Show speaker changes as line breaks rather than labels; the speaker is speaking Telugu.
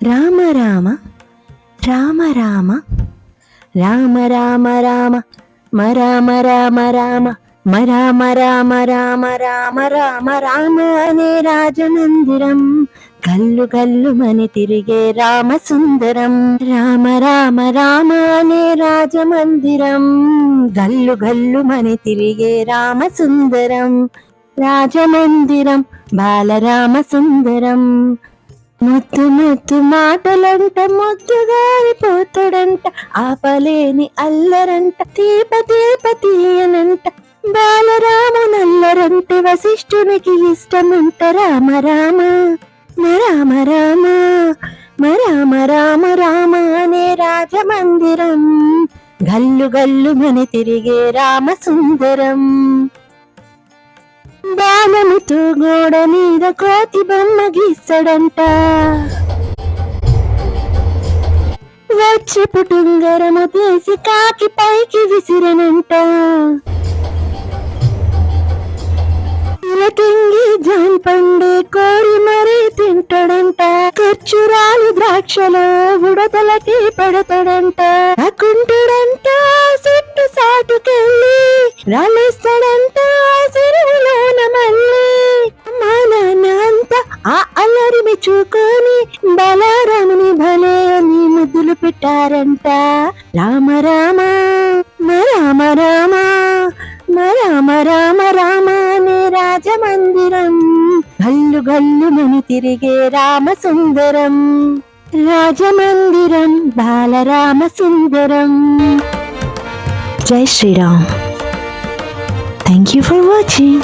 రామ రామ రామ రామ రామ రామ రామ మరామ రామ రామ మరామ రామ రామ రామ రామ రామ అనే రాజమందిరం గల్లు గల్లు మని తిరిగే రామ సుందరం. రామ రామ రామ అనే రాజమందిరం గల్లు గల్లు మని తిరిగే రామ సుందరం. రాజమందిరం బాలరామ సుందరం. ముద్దు ముద్దు మాటలంట ముద్దుగారిపోతాడంట, ఆపలేని అల్లరంట తీప తీప తీయనంట. బాలరామ నల్లరంటే వశిష్ఠునికి ఇష్టమంట. రామ రామ రామ రామ రామ రామ రామ అనే రాజమందిరం గల్లు గల్లు మని తిరిగే రామ సుందరం. బాణముతో గోడ మీద కోతి బొమ్మ గీస్తాడంట, వచ్చి పుటుంగరము తీసి కాకి పైకి విసిరనంట. తింగి జాంపండే కోరి మరీ తింటాడంట, ఖర్చురాలు ద్రాక్షలో ఉడతలకి పడతాడంట. కుంటుడంట చెట్టు సాటుకెళ్ళి రాలేస్తాడంట చెరువులోన మళ్ళీ. మా నాన్న అంతా ఆ అల్లరి మెచ్చుకొని బలారాముని భలే అని ముద్దులు పెట్టారంట. రామ రామ రామ రామ రామ రామ రామ అనే రాజమందిరం గల్లు గల్లు మని తిరిగే రామ సుందరం. రాజమందిరం బాలరామ సుందరం. జై Sriram. Thank you for watching.